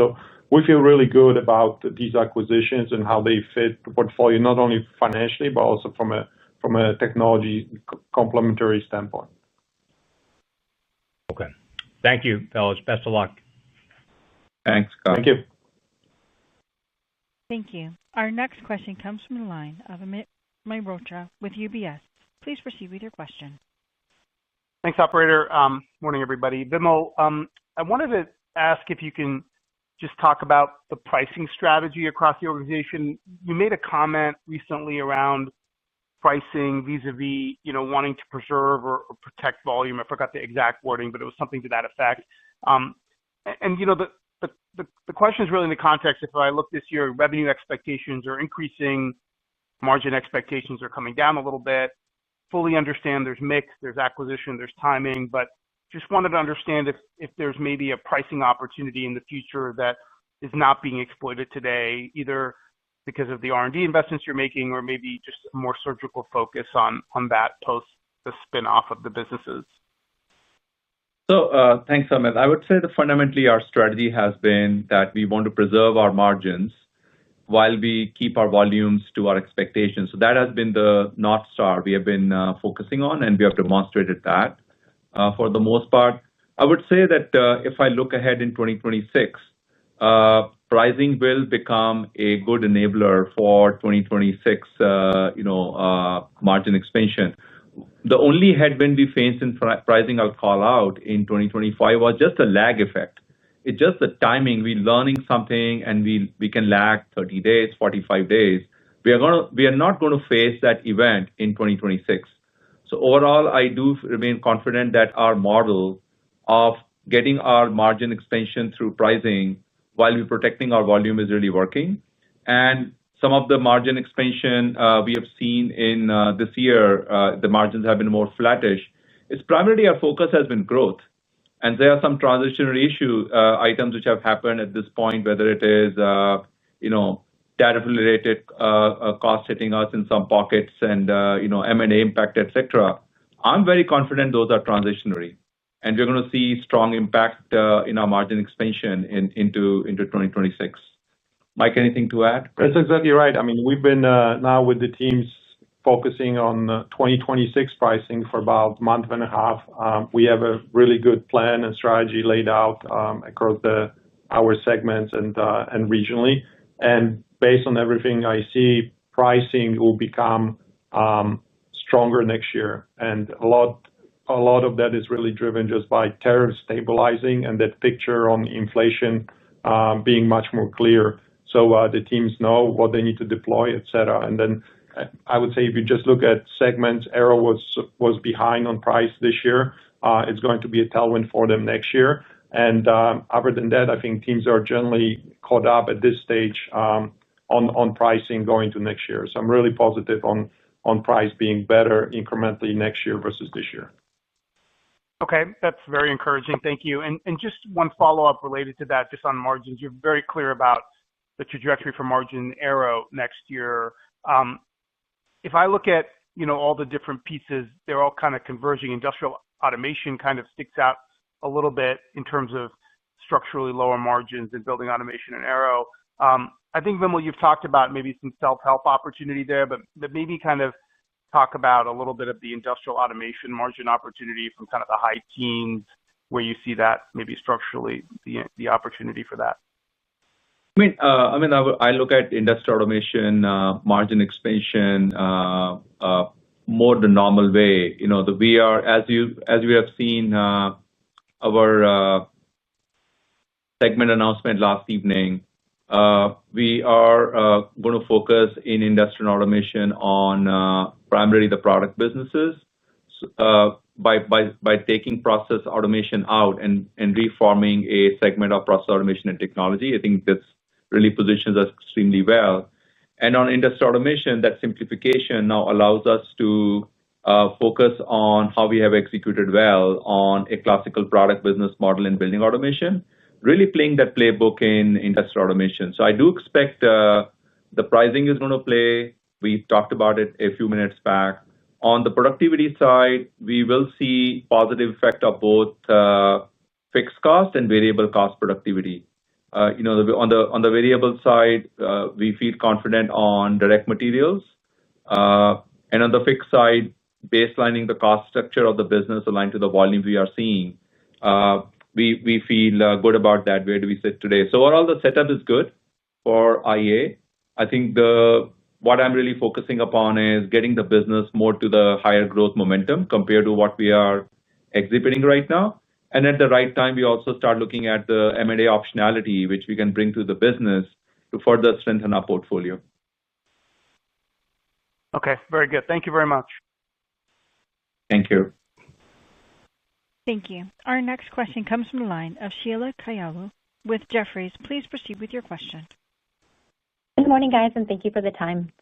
We feel really good about these acquisitions and how they fit the portfolio, not only financially, but also from a technology complementary standpoint. Okay. Thank you, fellas. Best of luck. Thanks, Scott. Thank you. Thank you. Our next question comes from the line of Amit Mehrotra with UBS. Please proceed with your question. Thanks, operator. Morning, everybody. Vimal, I wanted to ask if you can just talk about the pricing strategy across the organization. You made a comment recently around pricing vis-a-vis, wanting to preserve or protect volume. I forgot the exact wording, but it was something to that effect. The question is really in the context, if I look this year, revenue expectations are increasing, margin expectations are coming down a little bit. Fully understand there's mix, there's acquisition, there's timing, but just wanted to understand if there's maybe a pricing opportunity in the future that is not being exploited today, either because of the R&D investments you're making or maybe just a more surgical focus on that post the spin-off of the businesses. Thanks, Amit. I would say that fundamentally our strategy has been that we want to preserve our margins while we keep our volumes to our expectations. That has been the North Star we have been focusing on, and we have demonstrated that for the most part. I would say that if I look ahead in 2026, pricing will become a good enabler for 2026 margin expansion. The only headwind we faced in pricing, I'll call out in 2025, was just a lag effect. It's just the timing. We're learning something and we can lag 30 days, 45 days. We are not going to face that event in 2026. Overall, I do remain confident that our model of getting our margin expansion through pricing while we're protecting our volume is really working. Some of the margin expansion we have seen in this year, the margins have been more flattish. It's primarily our focus has been growth. There are some transitionary items which have happened at this point, whether it is tariff-related costs hitting us in some pockets and M&A impact, etc. I'm very confident those are transitionary, and we're going to see strong impact in our margin expansion into 2026. Mike, anything to add? That's exactly right. I mean, we've been now with the teams focusing on 2026 pricing for about a month and a half. We have a really good plan and strategy laid out across our segments and regionally. Based on everything I see, pricing will become stronger next year. A lot of that is really driven just by tariffs stabilizing and that picture on inflation being much more clear. The teams know what they need to deploy, etc. I would say if you just look at segments, Aero was behind on price this year. It's going to be a tailwind for them next year. Other than that, I think teams are generally caught up at this stage on pricing going to next year. I'm really positive on price being better incrementally next year versus this year. Okay, that's very encouraging. Thank you. Just one follow-up related to that, just on margins. You're very clear about the trajectory for margin Aero next year. If I look at all the different pieces, they're all kind of converging. Industrial automation kind of sticks out a little bit in terms of structurally lower margins in building automation and Aero. I think, Vimal, you've talked about maybe some self-help opportunity there, but maybe kind of talk about a little bit of the industrial automation margin opportunity from kind of the high teens, where you see that maybe structurally the opportunity for that. I look at industrial automation margin expansion more the normal way. We are, as you have seen our segment announcement last evening, we are going to focus in industrial automation on primarily the product businesses by taking process automation out and reforming a segment of process automation and technology. I think this really positions us extremely well. On industrial automation, that simplification now allows us to focus on how we have executed well on a classical product business model in building automation, really playing that playbook in industrial automation. So I do expect the pricing is going to play. We talked about it a few minutes back. On the productivity side, we will see positive effect of both fixed cost and variable cost productivity. On the variable side, we feel confident on direct materials, and on the fixed side, baselining the cost structure of the business aligned to the volume we are seeing. We feel good about that. Where do we sit today? So overall, the setup is good for IA. I think what I'm really focusing upon is getting the business more to the higher growth momentum compared to what we are exhibiting right now. And at the right time, we also start looking at the M&A optionality, which we can bring to the business to further strengthen our portfolio. Okay, very good. Thank you very much. Thank you. Thank you. Our next question comes from the line of Sheila Kahyaoglu with Jefferies. Please proceed with your question. Good morning, guys, and thank you for the time.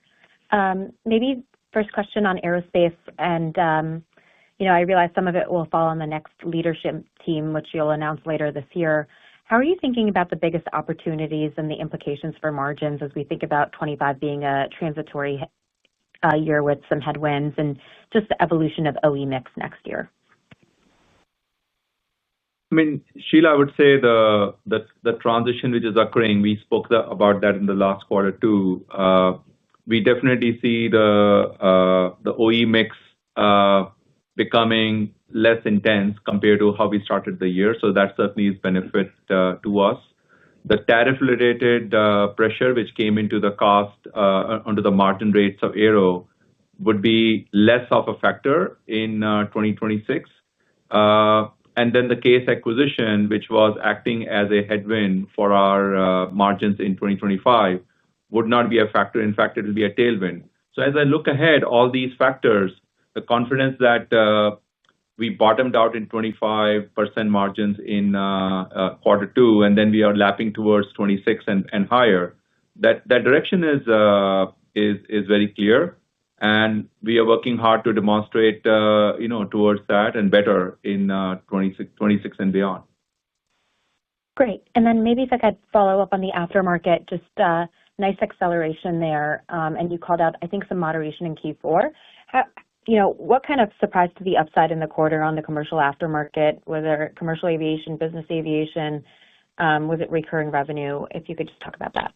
Maybe first question on aerospace, and I realize some of it will fall on the next leadership team, which you'll announce later this year. How are you thinking about the biggest opportunities and the implications for margins as we think about 25 being a transitory year with some headwinds and just the evolution of OE mix next year? I mean, Sheila, I would say the transition which is occurring, we spoke about that in the last quarter too. We definitely see the OE mix becoming less intense compared to how we started the year. So that certainly is benefit to us. The tariff-related pressure which came into the cost under the margin rates of aero would be less of a factor in 2026. And then the case acquisition, which was acting as a headwind for our margins in 2025, would not be a factor. In fact, it will be a tailwind. So as I look ahead, all these factors, the confidence that we bottomed out in 25% margins in quarter two, and then we are lapping towards 26 and higher, that direction is very clear. And we are working hard to demonstrate towards that and better in 26 and beyond. Great. And then maybe if I could follow up on the aftermarket, just nice acceleration there. And you called out, I think, some moderation in Q4. What kind of surprised to the upside in the quarter on the commercial aftermarket? Whether commercial aviation, business aviation, was it recurring revenue? If you could just talk about that.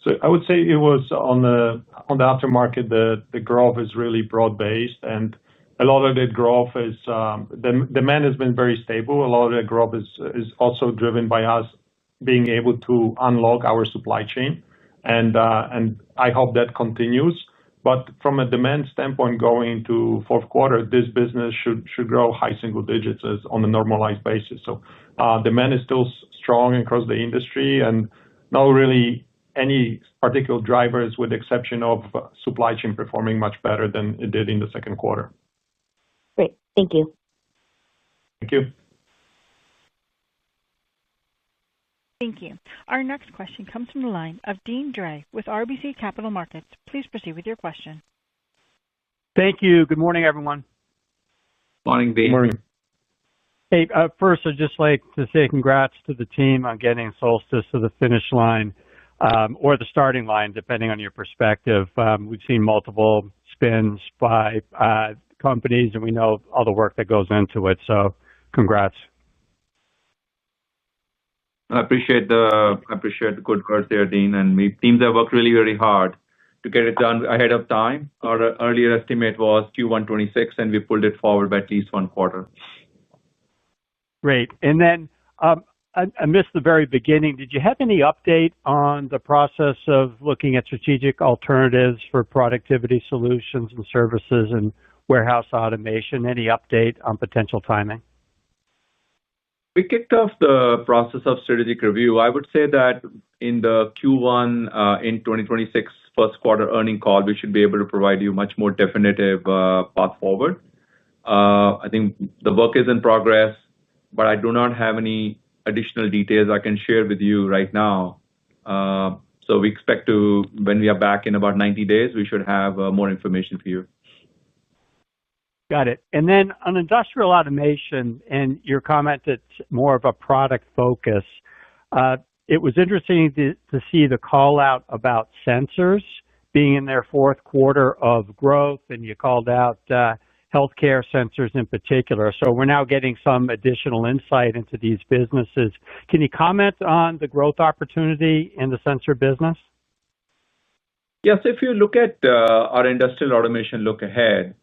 So I would say it was on the aftermarket, the growth is really broad-based, and a lot of the growth is the demand has been very stable. A lot of the growth is also driven by us being able to unlock our supply chain, and I hope that continues. But from a demand standpoint, going into fourth quarter, this business should grow high single digits on a normalized basis. So demand is still strong across the industry, and not really any particular drivers, with the exception of supply chain performing much better than it did in the second quarter. Great. Thank you. Thank you. Thank you. Our next question comes from the line of Deane Dray with RBC Capital Markets. Please proceed with your question. Thank you. Good morning, everyone. Morning, Deane. Good morning. Hey, first, I'd just like to say congrats to the team on getting Solstice to the finish line or the starting line, depending on your perspective. We've seen multiple spins by companies, and we know all the work that goes into it. So congrats. I appreciate the good words there, Deane. And teams have worked really, really hard to get it done ahead of time. Our earlier estimate was Q1 26, and we pulled it forward by at least one quarter. Great. And then I missed the very beginning. Did you have any update on the process of looking at strategic alternatives for productivity solutions and services and warehouse automation? Any update on potential timing? We kicked off the process of strategic review. I would say that in the Q1 in 2026 first quarter earnings call, we should be able to provide you much more definitive path forward. I think the work is in progress, but I do not have any additional details I can share with you right now. So we expect to, when we are back in about 90 days, we should have more information for you. Got it. And then on industrial automation and your comment that's more of a product focus, it was interesting to see the call out about sensors being in their fourth quarter of growth, and you called out healthcare sensors in particular. So we're now getting some additional insight into these businesses. Can you comment on the growth opportunity in the sensor business? Yes, if you look at our industrial automation look ahead,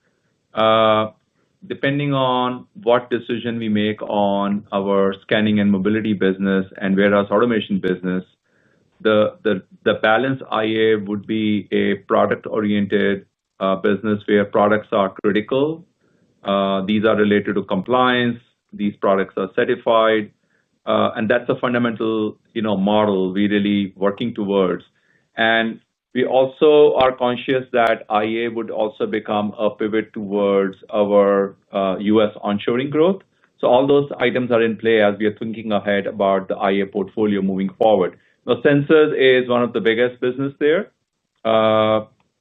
depending on what decision we make on our scanning and mobility business and warehouse automation business, the balance IA would be a product-oriented business where products are critical. These are related to compliance. These products are certified, and that's a fundamental, model we're really working towards. And we also are conscious that IA would also become a pivot towards our U.S. onshoring growth. So all those items are in play as we are thinking ahead about the IA portfolio moving forward. Now, sensors is one of the biggest business there.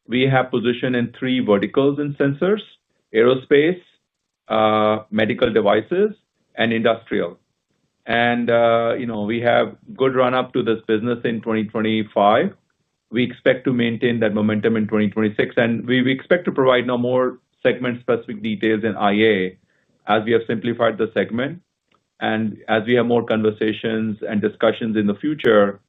We have position in three verticals in sensors: aerospace, medical devices, and industrial. And, we have good run up to this business in 2025. We expect to maintain that momentum in 2026, and we expect to provide no more segment-specific details in IA as we have simplified the segment. And as we have more conversations and discussions in the future,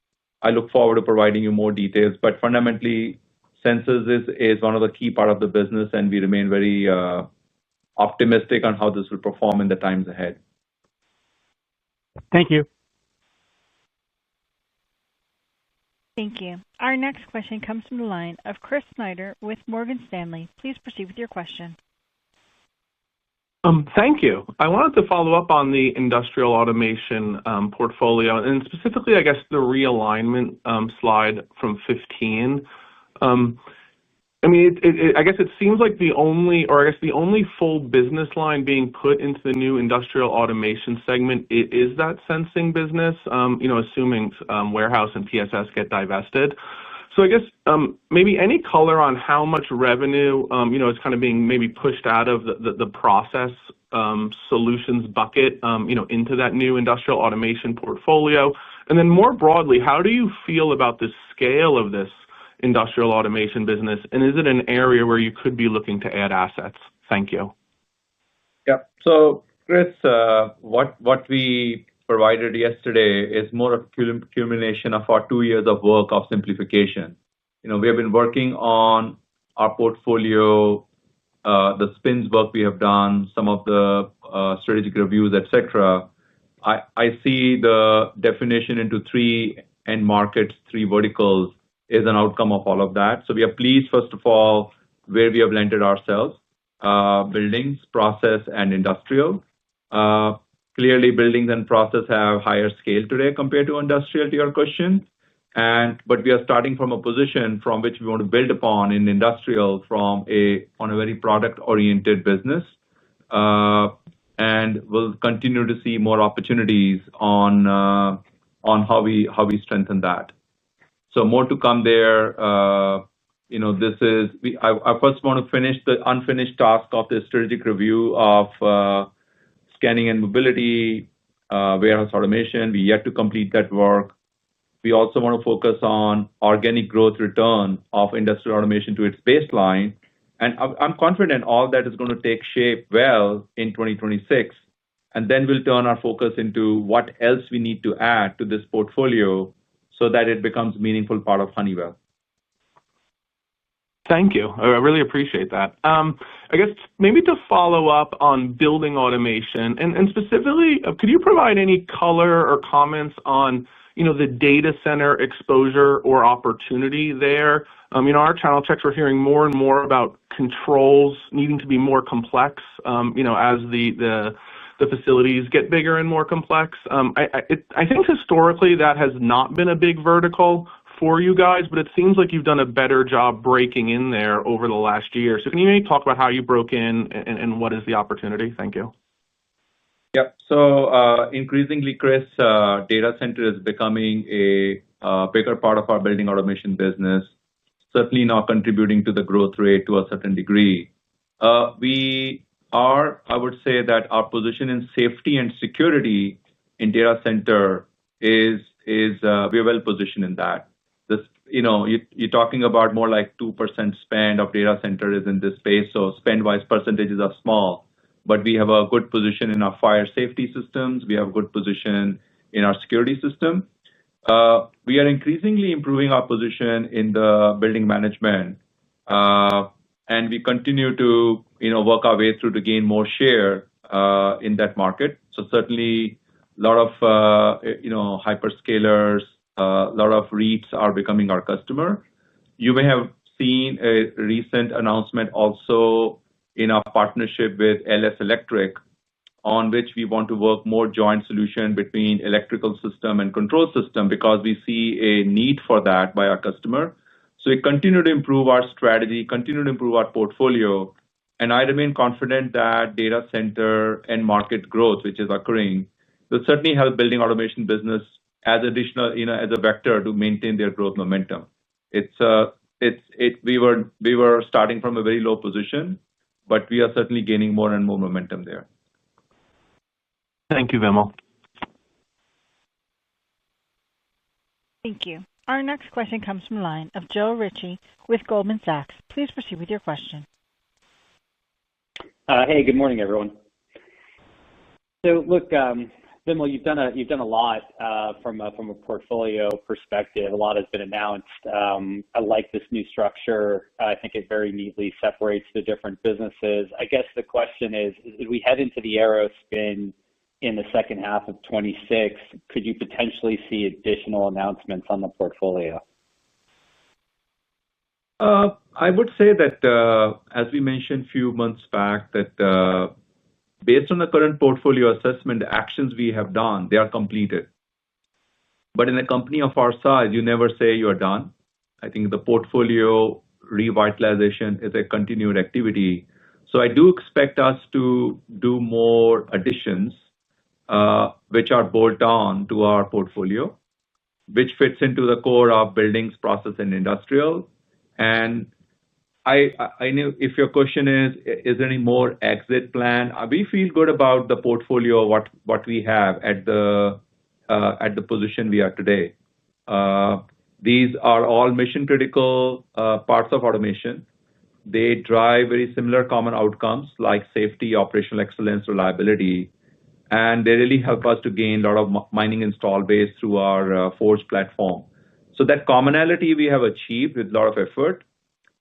I look forward to providing you more details. But fundamentally, sensors is one of the key part of the business, and we remain very optimistic on how this will perform in the times ahead. Thank you. Thank you. Our next question comes from the line of Chris Snyder with Morgan Stanley. Please proceed with your question. Thank you. I wanted to follow up on the industrial automation portfolio, and specifically, I guess, the realignment slide from 15. I guess it seems like the only full business line being put into the new industrial automation segment is that sensing business, assuming warehouse and PSS get divested. So I guess maybe any color on how much revenue, is kind of being maybe pushed out of the process solutions bucket, into that new industrial automation portfolio. And then more broadly, how do you feel about the scale of this industrial automation business, and is it an area where you could be looking to add assets? Thank you. Yeah. So, Chris, what we provided yesterday is more of a culmination of our 2 years of work of simplification. We have been working on our portfolio, the spins work we have done, some of the strategic reviews, etc. I see the definition into three end markets, three verticals, is an outcome of all of that. So we are pleased, first of all, where we have landed ourselves, buildings, process, and industrial. Clearly, buildings and process have higher scale today compared to industrial, to your question. But we are starting from a position from which we want to build upon in industrial on a very product-oriented business. And we'll continue to see more opportunities on how we strengthen that. So more to come there. I first want to finish the unfinished task of the strategic review of scanning and mobility, warehouse automation. We yet to complete that work. We also want to focus on organic growth return of industrial automation to its baseline. And I'm confident all that is going to take shape well in 2026. And then we'll turn our focus into what else we need to add to this portfolio so that it becomes a meaningful part of Honeywell. Thank you. I really appreciate that. I guess maybe to follow up on building automation, and specifically, could you provide any color or comments on, the data center exposure or opportunity there? Our channel checks are hearing more and more about controls needing to be more complex, as the facilities get bigger and more complex. I think historically that has not been a big vertical for you guys, but it seems like you've done a better job breaking in there over the last year. So can you maybe talk about how you broke in and what is the opportunity? Thank you. Yep. So increasingly, Chris, data center is becoming a bigger part of our building automation business, certainly not contributing to the growth rate to a certain degree. We I would say that our position in safety and security in data center is we're well positioned in that. You're talking about more like 2% spend of data center is in this space, so spend-wise percentages are small, but we have a good position in our fire safety systems. We have a good position in our security system. We are increasingly improving our position in the building management, and we continue to work our way through to gain more share in that market. So certainly, a lot of hyperscalers, a lot of REITs are becoming our customer. You may have seen a recent announcement also in our partnership with LS Electric, on which we want to work more joint solution between electrical system and control system because we see a need for that by our customer. So we continue to improve our strategy, continue to improve our portfolio, and I remain confident that data center and market growth, which is occurring, will certainly help building automation business as additional, as a vector to maintain their growth momentum. We were starting from a very low position, but we are certainly gaining more and more momentum there. Thank you, Vimal. Thank you. Our next question comes from the line of Joe Ritchie with Goldman Sachs. Please proceed with your question. Hey, good morning, everyone. So look, Vimal, you've done a lot from a portfolio perspective. A lot has been announced. I like this new structure. I think it very neatly separates the different businesses. I guess the question is, as we head into the Aero spin in the second half of 2026, could you potentially see additional announcements on the portfolio? I would say that, as we mentioned a few months back, that based on the current portfolio assessment, the actions we have done, they are completed. But in a company of our size, you never say you're done. I think the portfolio revitalization is a continued activity. So I do expect us to do more additions, which are bolt-on to our portfolio, which fits into the core of buildings, process, and industrial. And I know if your question is there any more exit plan? We feel good about the portfolio, what we have at the position we are today. These are all mission-critical parts of automation. They drive very similar common outcomes like safety, operational excellence, reliability, and they really help us to gain a lot of mining install base through our Forge platform. So that commonality we have achieved with a lot of effort,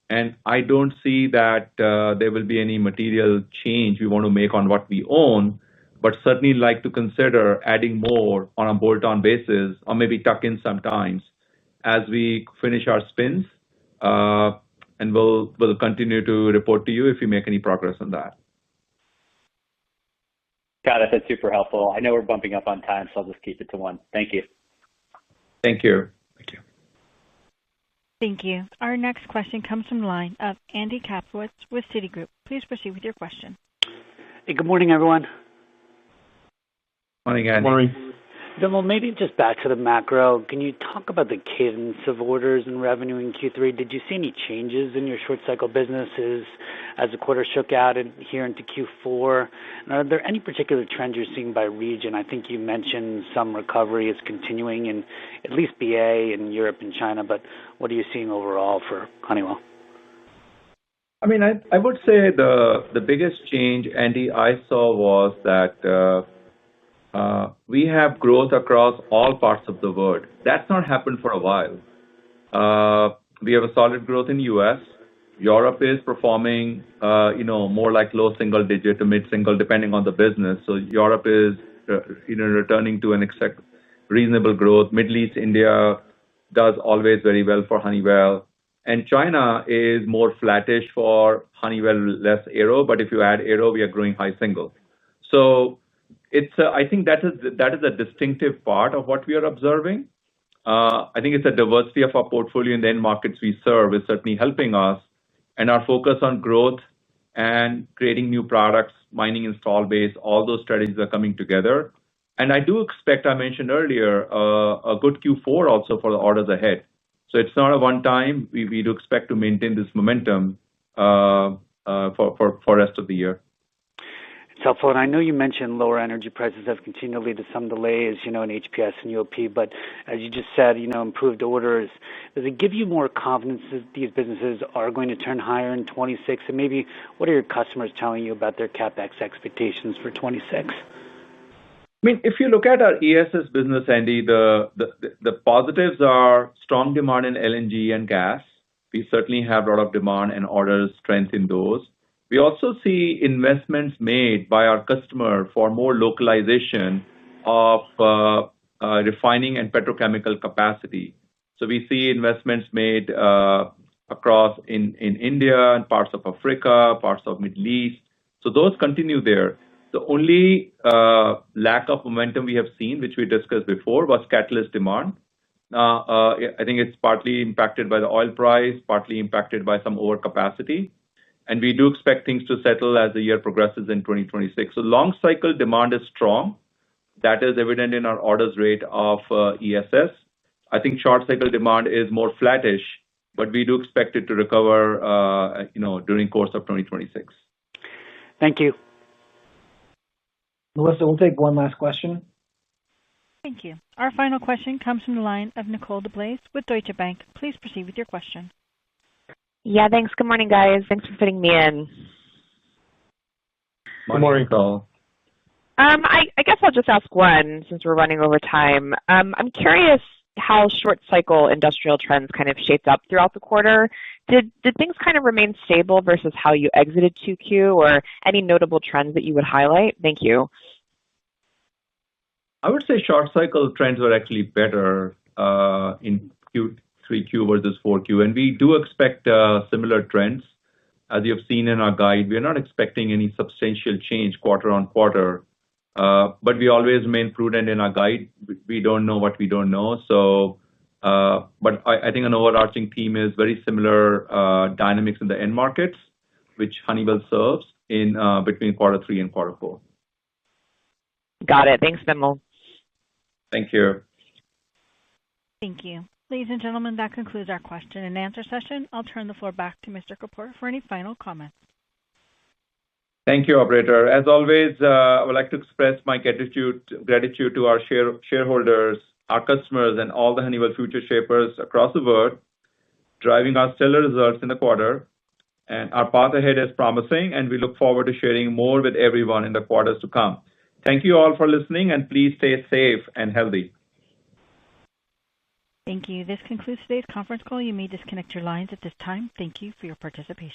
and I don't see that there will be any material change we want to make on what we own, but certainly like to consider adding more on a bolt-on basis or maybe tuck in sometimes as we finish our spins, and we'll continue to report to you if we make any progress on that. Got it. That's super helpful. I know we're bumping up on time, so I'll just keep it to one. Thank you. Thank you. Thank you. Thank you. Our next question comes from the line of Andy Kaplowitz with Citigroup. Please proceed with your question. Hey, good morning, everyone. Morning, Andy. Morning. Vimal, maybe just back to the macro. Can you talk about the cadence of orders and revenue in Q3? Did you see any changes in your short cycle businesses as the quarter shook out and here into Q4? And are there any particular trends you're seeing by region? I think you mentioned some recovery is continuing in at least BA in Europe and China, but what are you seeing overall for Honeywell? I mean, I would say the biggest change, Andy, I saw was that we have growth across all parts of the world. That's not happened for a while. We have a solid growth in the U.S. Europe is performing, more like low single digit to mid single, depending on the business. So Europe is, returning to an reasonable growth. Middle East, India does always very well for Honeywell. And China is more flattish for Honeywell, less Aero. But if you add Aero, we are growing high single. So I think that is a distinctive part of what we are observing. I think it's a diversity of our portfolio in the end markets we serve is certainly helping us, and our focus on growth and creating new products, mining install base, all those strategies are coming together. And I do expect, I mentioned earlier, a good Q4 also for the orders ahead. So it's not a one time. We do expect to maintain this momentum for rest of the year. It's helpful. And I know you mentioned lower energy prices have continued to lead to some delays, in HPS and UOP, but as you just said, improved orders. Does it give you more confidence that these businesses are going to turn higher in 26? And maybe what are your customers telling you about their CapEx expectations for 26? If you look at our ESS business, Andy, the positives are strong demand in LNG and gas. We certainly have a lot of demand and order strength in those. We also see investments made by our customer for more localization of refining and petrochemical capacity. So we see investments made across in India and parts of Africa, parts of Middle East. So those continue there. The only lack of momentum we have seen, which we discussed before, was catalyst demand. I think it's partly impacted by the oil price, partly impacted by some overcapacity. And we do expect things to settle as the year progresses in 2026. So long cycle demand is strong. That is evident in our orders rate of ESS. I think short cycle demand is more flattish, but we do expect it to recover during course of 2026. Thank you. Melissa, we'll take one last question. Thank you. Our final question comes from the line of Nicole DeBlase with Deutsche Bank. Please proceed with your question. Yeah, thanks. Good morning, guys. Thanks for fitting me in. Good morning, Nicole. I guess I'll just ask one since we're running over time. I'm curious how short cycle industrial trends kind of shaped up throughout the quarter. Did things kind of remain stable versus how you exited 2Q, or any notable trends that you would highlight? Thank you. I would say short cycle trends were actually better in Q3Q versus 4Q, and we do expect similar trends. As you have seen in our guide, we are not expecting any substantial change quarter on quarter, but we always remain prudent in our guide. We don't know what we don't know. But I think an overarching theme is very similar dynamics in the end markets, which Honeywell serves in between quarter 3 and quarter 4. Got it. Thanks, Vimal. Thank you. Thank you. Ladies and gentlemen, that concludes our question and answer session. I'll turn the floor back to Mr. Kapoor for any final comments. Thank you, operator. As always, I would like to express my gratitude to our shareholders, our customers, and all the Honeywell future shapers across the world, driving our stellar results in the quarter. And our path ahead is promising, and we look forward to sharing more with everyone in the quarters to come. Thank you all for listening, and please stay safe and healthy. Thank you. This concludes today's conference call. You may disconnect your lines at this time. Thank you for your participation.